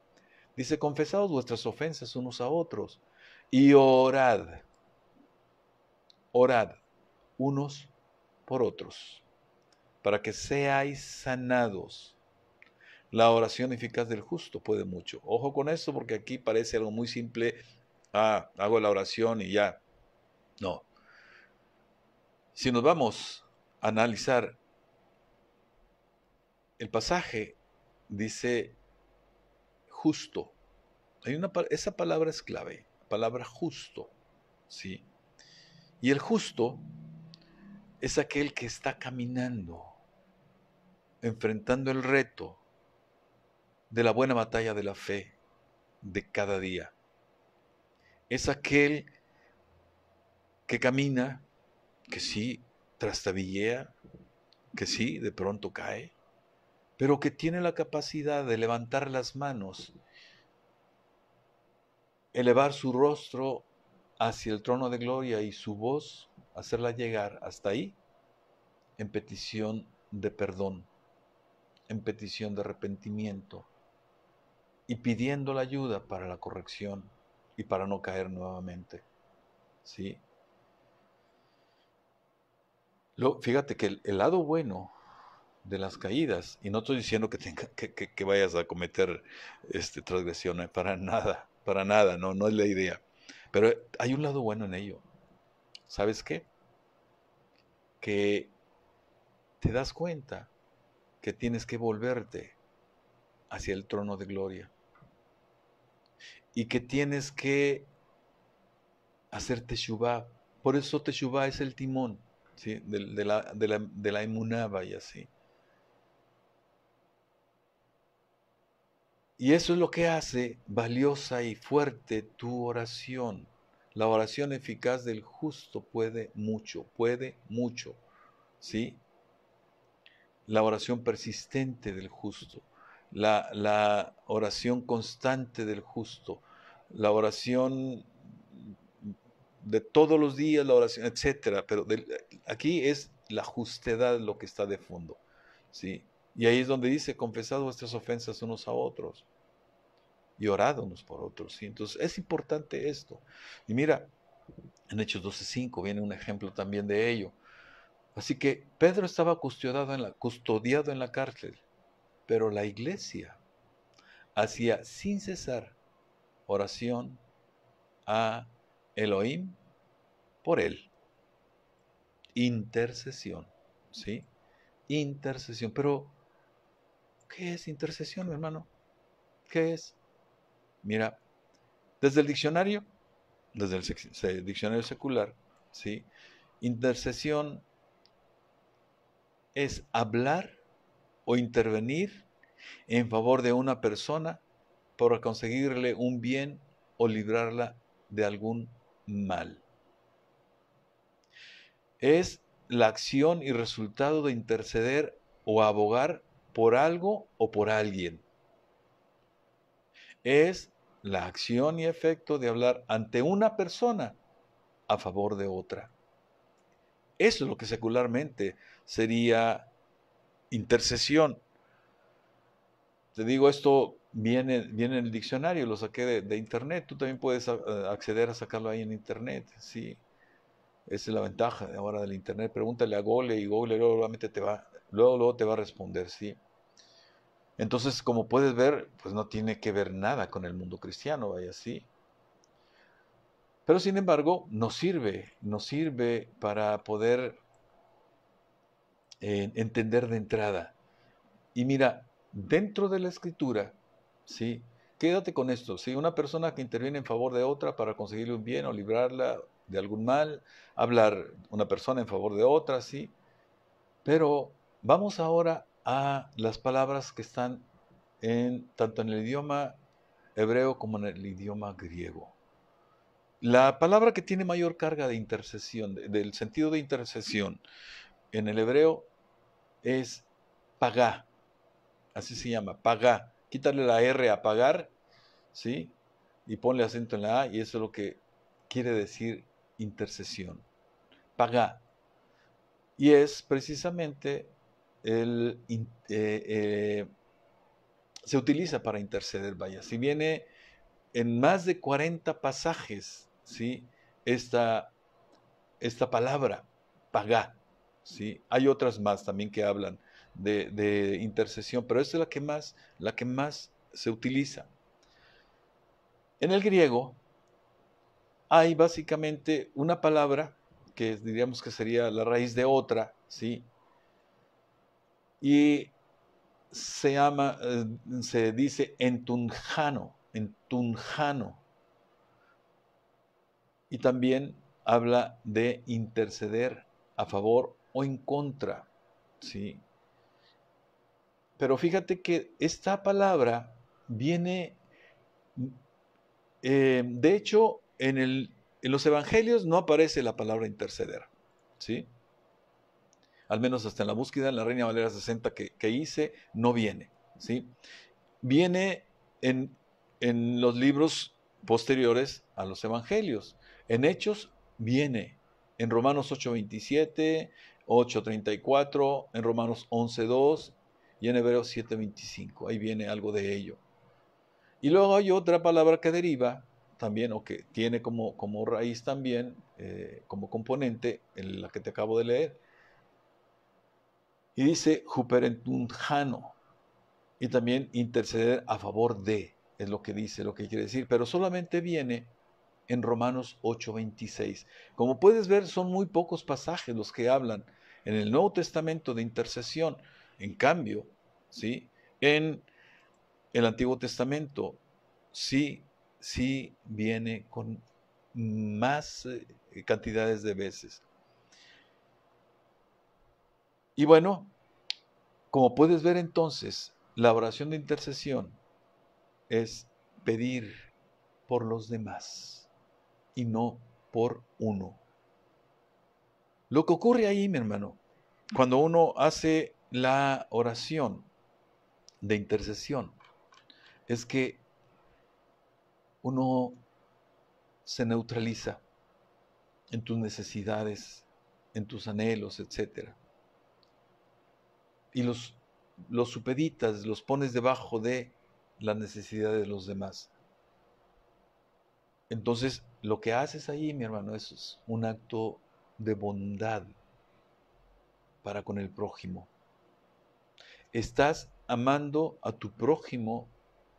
Dice, confesaos vuestras ofensas unos a otros y orad unos por otros, para que seáis sanados. La oración eficaz del justo puede mucho. Ojo con esto porque aquí parece algo muy simple. Hago la oración y ya. No. Si nos vamos a analizar el pasaje, dice justo. Esa palabra es clave, palabra justo, ¿sí? Y el justo es aquel que está caminando, enfrentando el reto de la buena batalla de la fe de cada día. Es aquel que camina, que sí trastabillea, que sí de pronto cae, pero que tiene la capacidad de levantar las manos, elevar su rostro hacia el trono de gloria y su voz hacerla llegar hasta ahí en petición de perdón, en petición de arrepentimiento y pidiendo la ayuda para la corrección y para no caer nuevamente. ¿Sí? Fíjate que el lado bueno de las caídas, y no estoy diciendo que vayas a cometer transgresiones, para nada, no es la idea. Pero hay un lado bueno en ello. ¿Sabes qué? Que te das cuenta que tienes que volverte hacia el trono de gloria y que tienes que hacer teshuvá. Por eso teshuvá es el timón, ¿sí? de la emuná, y así. Y eso es lo que hace valiosa y fuerte tu oración. La oración eficaz del justo puede mucho, ¿sí? La oración persistente del justo, la oración constante del justo, la oración de todos los días, la oración, etcétera. Pero aquí es la justedad lo que está de fondo, ¿sí? Y ahí es donde dice, confesad vuestras ofensas unos a otros y orad unos por otros, ¿sí? Entonces es importante esto. Y mira, en Hechos 12:5 viene un ejemplo también de ello. Así que Pedro estaba custodiado en la cárcel, pero la iglesia hacía sin cesar oración a Elohim por él. Intercesión, ¿sí? Intercesión. Pero, ¿qué es intercesión, hermano? ¿Qué es? Mira, desde el diccionario, desde el diccionario secular, ¿sí? Intercesión es hablar o intervenir en favor de una persona para conseguirle un bien o librarla de algún mal. Es la acción y resultado de interceder o abogar por algo o por alguien. Es la acción y efecto de hablar ante una persona a favor de otra. Eso es lo que secularmente sería intercesión. Te digo, esto viene en el diccionario, lo saqué de internet. Tú también puedes acceder a sacarlo ahí en internet, sí. Esa es la ventaja ahora del internet. Pregúntale a Google y Google luego te va a responder, sí. Entonces, como puedes ver, pues no tiene que ver nada con el mundo cristiano, vaya, sí. Pero sin embargo, nos sirve para poder entender de entrada. Y mira, dentro de la escritura, ¿sí? Quédate con esto, ¿sí? Una persona que interviene en favor de otra para conseguirle un bien o librarla de algún mal, hablar una persona en favor de otra, ¿sí? Pero vamos ahora a las palabras que están tanto en el idioma hebreo como en el idioma griego. La palabra que tiene mayor carga de intercesión, del sentido de intercesión, en el hebreo es pagá, así se llama, pagá. Quítale la R a pagar, ¿sí? Y ponle acento en la A y eso es lo que quiere decir intercesión, pagá, y es precisamente se utiliza para interceder, vaya. Si viene en más de 40 pasajes, ¿sí? Esta palabra, pagá, ¿sí? Hay otras más también que hablan de intercesión, pero esta es la que más se utiliza. En el griego hay básicamente una palabra que diríamos que sería la raíz de otra, ¿sí? Y se dice entunjano, y también habla de interceder a favor o en contra, ¿sí? Pero fíjate que esta palabra viene, de hecho, en los evangelios no aparece la palabra interceder, ¿sí? Al menos hasta en la búsqueda en la Reina Valera 60 que hice, no viene, ¿sí? Viene en los libros posteriores a los evangelios. En Hechos viene, en Romanos 8:27, 8:34, en Romanos 11:2 y en Hebreos 7:25. Ahí viene algo de ello. Y luego hay otra palabra que deriva también, o que tiene como raíz también, como componente, en la que te acabo de leer. Y dice huperentunjano, y también interceder a favor de, es lo que dice, lo que quiere decir, pero solamente viene en Romanos 8:26. Como puedes ver, son muy pocos pasajes los que hablan en el Nuevo Testamento de intercesión. En cambio, ¿sí? En el Antiguo Testamento sí viene con más cantidades de veces. Y bueno, como puedes ver entonces, la oración de intercesión es pedir por los demás y no por uno. Lo que ocurre ahí, mi hermano, cuando uno hace la oración de intercesión, es que uno se neutraliza en tus necesidades, en tus anhelos, etc. Y los supeditas, los pones debajo de la necesidad de los demás. Entonces, lo que haces ahí, mi hermano, es un acto de bondad para con el prójimo. Estás amando a tu prójimo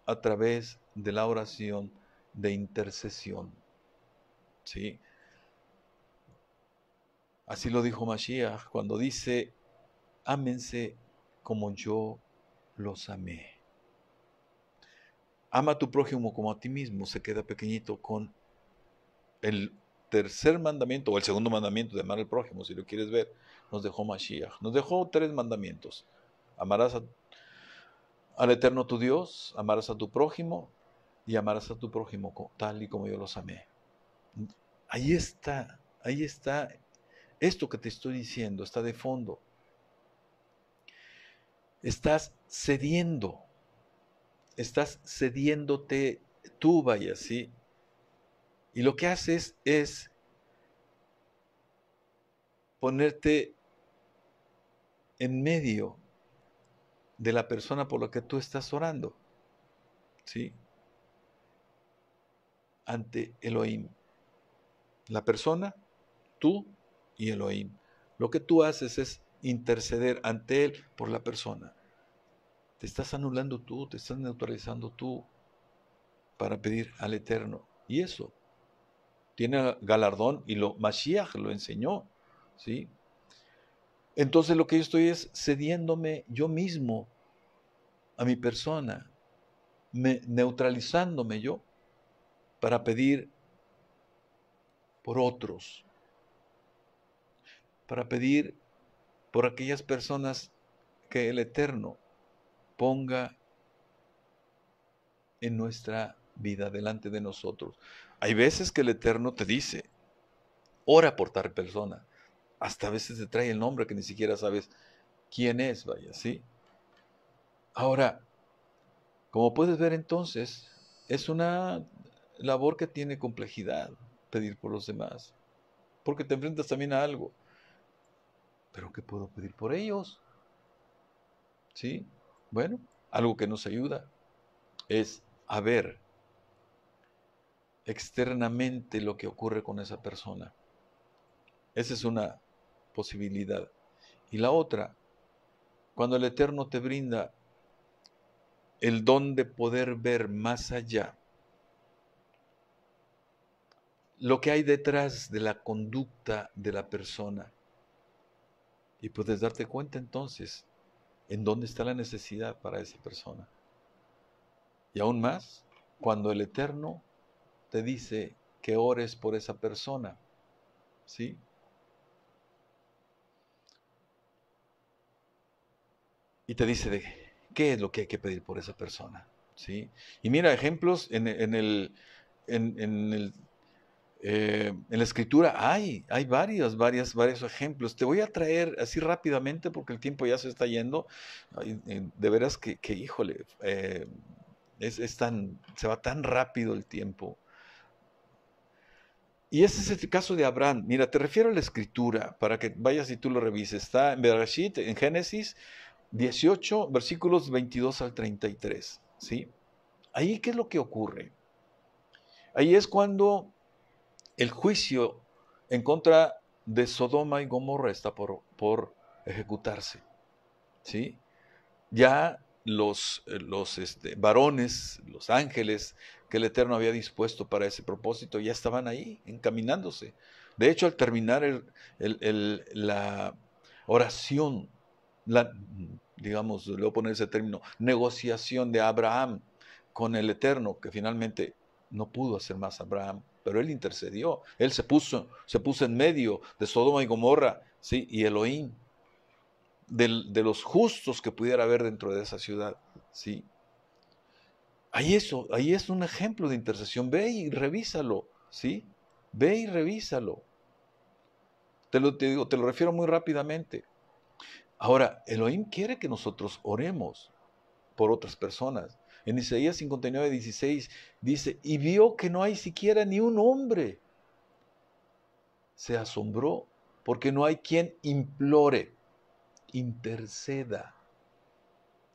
a través de la oración de intercesión. ¿Sí? Así lo dijo Mashiach cuando dice, ámense como yo los amé. Ama a tu prójimo como a ti mismo, se queda pequeñito con el tercer mandamiento o el segundo mandamiento de amar al prójimo, si lo quieres ver, nos dejó Mashiach. Nos dejó 3 mandamientos. Amarás al Eterno tu Dios, amarás a tu prójimo y amarás a tu prójimo tal y como yo los amé. Ahí está esto que te estoy diciendo, está de fondo. Estás cediéndote tú, vaya, ¿sí? Y lo que haces es ponerte en medio de la persona por la que tú estás orando, ¿sí? Ante Elohim. La persona, tú y Elohim. Lo que tú haces es interceder ante Él por la persona. Te estás anulando tú, te estás neutralizando tú para pedir al Eterno. Y eso tiene galardón y Mashiach lo enseñó, ¿sí? Entonces lo que yo estoy es cediéndome yo mismo a mi persona, neutralizándome yo para pedir por otros, para pedir por aquellas personas que el Eterno ponga en nuestra vida delante de nosotros. Hay veces que el Eterno te dice, ora por tal persona. Hasta a veces te trae el nombre que ni siquiera sabes quién es, vaya, ¿sí? Ahora, como puedes ver entonces, es una labor que tiene complejidad, pedir por los demás, porque te enfrentas también a algo. ¿Pero qué puedo pedir por ellos? ¿Sí? Bueno, algo que nos ayuda es a ver externamente lo que ocurre con esa persona. Esa es una posibilidad. Y la otra, cuando el Eterno te brinda el don de poder ver más allá lo que hay detrás de la conducta de la persona, y puedes darte cuenta entonces en dónde está la necesidad para esa persona. Y aún más, cuando el Eterno te dice que ores por esa persona, ¿sí? Y te dice de qué es lo que hay que pedir por esa persona, ¿sí? Y mira, ejemplos en la escritura hay varios ejemplos. Te voy a traer así rápidamente porque el tiempo ya se está yendo. De veras que híjole, se va tan rápido el tiempo. Y ese es el caso de Abraham. Mira, te refiero a la escritura para que vayas y tú lo revises. Está en Bereshit, en Génesis 18, versículos 22 al 33. ¿Sí? Ahí, ¿qué es lo que ocurre? Ahí es cuando el juicio en contra de Sodoma y Gomorra está por ejecutarse. ¿Sí? Ya los varones, los ángeles que el Eterno había dispuesto para ese propósito, ya estaban ahí, encaminándose. De hecho, al terminar la oración, digamos, le voy a poner ese término, negociación de Abraham con el Eterno, que finalmente no pudo hacer más Abraham, pero él intercedió, él se puso en medio de Sodoma y Gomorra, ¿sí? Y Elohim, de los justos que pudiera haber dentro de esa ciudad, ¿sí? Ahí es un ejemplo de intercesión. Ve y revísalo, ¿sí? Ve y revísalo. Te lo refiero muy rápidamente. Ahora, Elohim quiere que nosotros oremos por otras personas. En Isaías 59:16 dice, y vio que no hay siquiera ni un hombre. Se asombró porque no hay quien implore, interceda.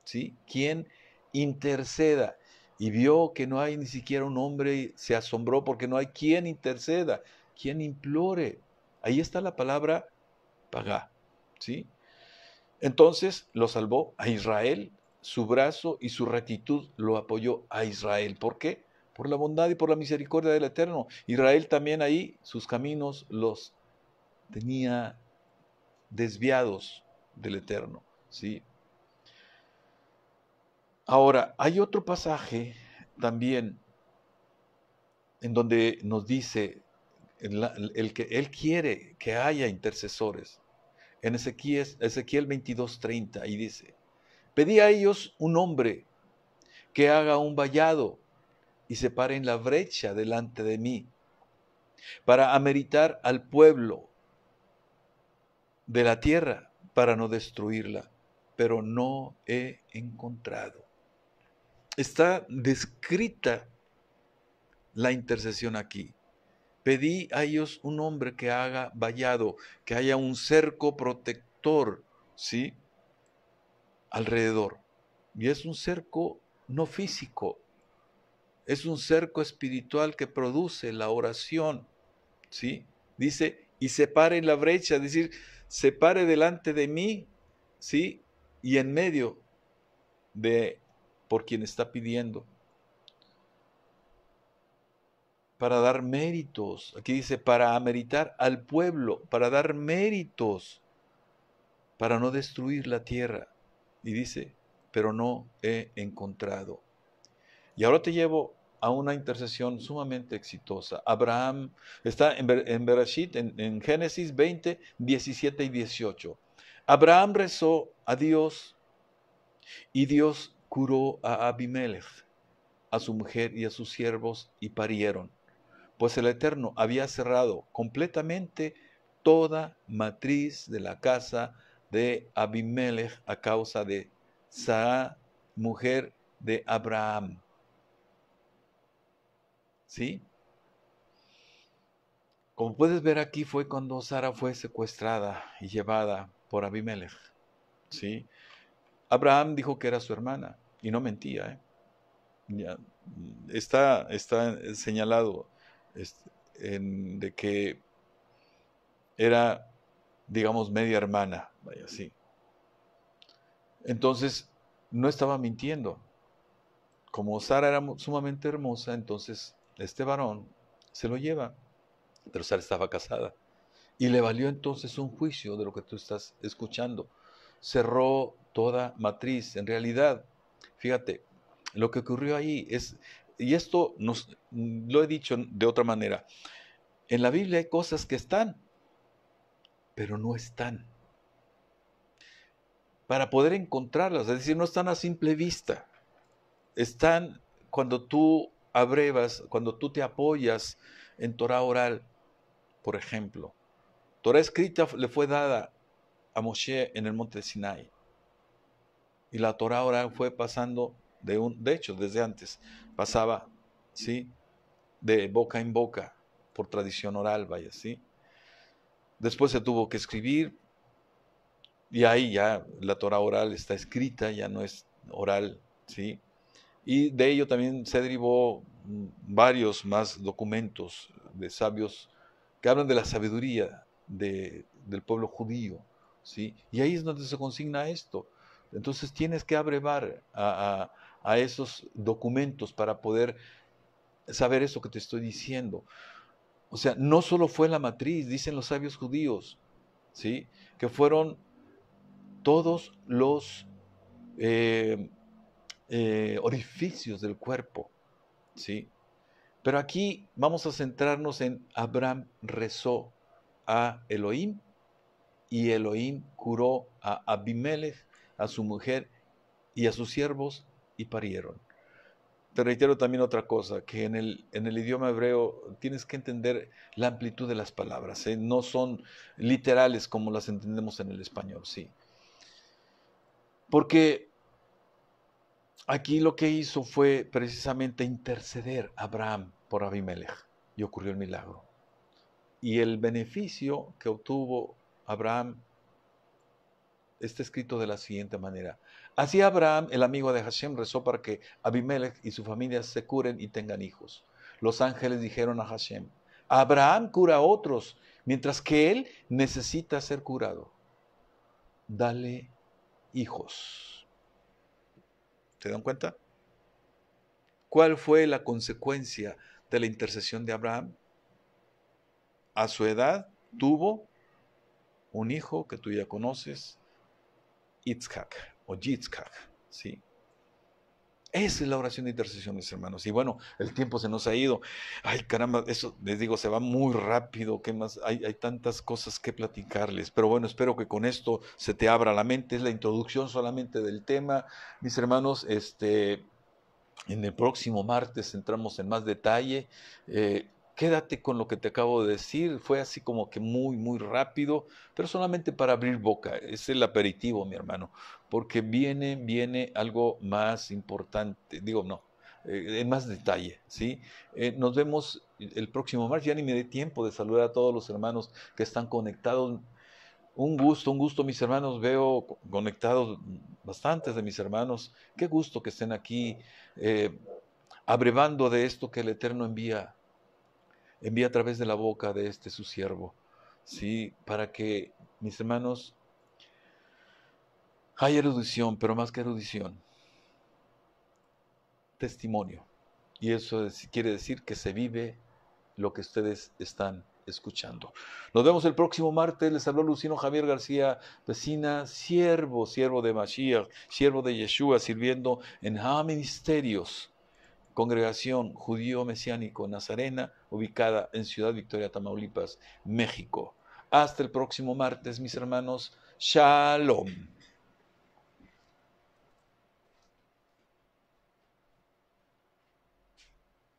¿Sí? Quien interceda. Y vio que no hay ni siquiera un hombre y se asombró porque no hay quien interceda, quien implore. Ahí está la palabra pagá, ¿sí? Entonces lo salvó a Israel, su brazo y su rectitud lo apoyó a Israel. ¿Por qué? Por la bondad y por la misericordia del Eterno. Israel también ahí, sus caminos los tenía desviados del Eterno, ¿sí? Ahora, hay otro pasaje también en donde nos dice el que Él quiere que haya intercesores. En Ezequiel 22:30, y dice, pedí a ellos un hombre que haga un vallado y se pare en la brecha delante de mí, para ameritar al pueblo de la tierra, para no destruirla, pero no he encontrado. Está descrita la intercesión aquí. Pedí a ellos un hombre que haga vallado, que haya un cerco protector, ¿sí? Alrededor. Y es un cerco no físico, es un cerco espiritual que produce la oración, ¿sí? Dice, y se pare en la brecha, es decir, se pare delante de mí, ¿sí? Y en medio de por quien está pidiendo, para dar méritos. Aquí dice, para ameritar al pueblo, para dar méritos, para no destruir la tierra. Y dice, pero no he encontrado. Y ahora te llevo a una intercesión sumamente exitosa. Abraham está en Bereshit, en Génesis 20, 17 y 18. Abraham rezó a Dios y Dios curó a Abimelech, a su mujer y a sus siervos, y parieron, pues el Eterno había cerrado completamente toda matriz de la casa de Abimelech a causa de Sara, mujer de Abraham. ¿Sí? Como puedes ver aquí fue cuando Sara fue secuestrada y llevada por Abimelech, ¿sí? Abraham dijo que era su hermana y no mentía, ¿eh? Ya, está señalado de que era, digamos, media hermana, vaya así. Entonces, no estaba mintiendo. Como Sara era sumamente hermosa, entonces este varón se lo lleva, pero Sara estaba casada. Y le valió entonces un juicio de lo que tú estás escuchando. Cerró toda matriz. En realidad, fíjate, lo que ocurrió ahí es, y esto lo he dicho de otra manera, en la Biblia hay cosas que están, pero no están. Para poder encontrarlas, es decir, no están a simple vista. Están cuando tú abrevas, cuando tú te apoyas en Torah oral, por ejemplo. Torah escrita le fue dada a Moshe en el monte de Sinai. Y la Torah oral fue pasando de hecho, desde antes, pasaba, ¿sí? De boca en boca, por tradición oral, vaya, ¿sí? Después se tuvo que escribir, y ahí ya la Torah oral está escrita, ya no es oral, ¿sí? Y de ello también se derivó varios más documentos de sabios que hablan de la sabiduría del pueblo judío, ¿sí? Y ahí es donde se consigna esto. Entonces tienes que abrevar a esos documentos para poder saber eso que te estoy diciendo. O sea, no solo fue la matriz, dicen los sabios judíos, ¿sí? Que fueron todos los orificios del cuerpo, ¿sí? Pero aquí vamos a centrarnos en Abraham rezó a Elohim y Elohim curó a Abimelech, a su mujer y a sus siervos y parieron. Te reitero también otra cosa, que en el idioma hebreo tienes que entender la amplitud de las palabras, ¿eh? No son literales como las entendemos en el español, sí. Porque aquí lo que hizo fue precisamente interceder a Abraham por Abimelech y ocurrió el milagro. Y el beneficio que obtuvo Abraham está escrito de la siguiente manera. Así Abraham, el amigo de Hashem, rezó para que Abimelech y su familia se curen y tengan hijos. Los ángeles dijeron a Hashem, Abraham cura a otros, mientras que él necesita ser curado. Dale hijos. ¿Se dan cuenta? ¿Cuál fue la consecuencia de la intercesión de Abraham? A su edad tuvo un hijo que tú ya conoces, Yitzhak o Yitzhak, ¿sí? Esa es la oración de intercesión, mis hermanos. Y bueno, el tiempo se nos ha ido. Ay, caramba, eso les digo, se va muy rápido. ¿Qué más? Hay tantas cosas que platicarles. Pero bueno, espero que con esto se te abra la mente. Es la introducción solamente del tema. Mis hermanos, en el próximo martes entramos en más detalle. Quédate con lo que te acabo de decir. Fue así como que muy, muy rápido, pero solamente para abrir boca. Es el aperitivo, mi hermano, porque viene algo más importante. Digo, no, en más detalle, ¿sí? Nos vemos el próximo martes. Ya ni me dé tiempo de saludar a todos los hermanos que están conectados. Un gusto, mis hermanos. Veo conectados bastantes de mis hermanos. Qué gusto que estén aquí, abrevando de esto que el Eterno envía a través de la boca de este su siervo, ¿sí? Para que, mis hermanos, hay erudición, pero más que erudición, testimonio. Y eso quiere decir que se vive lo que ustedes están escuchando. Nos vemos el próximo martes. Les habló Lucino Javier García Vecina, siervo de Mashiach, siervo de Yeshua, sirviendo en Ministerios, congregación judío mesiánico nazarena, ubicada en Ciudad Victoria, Tamaulipas, México. Hasta el próximo martes, mis hermanos. Shalom.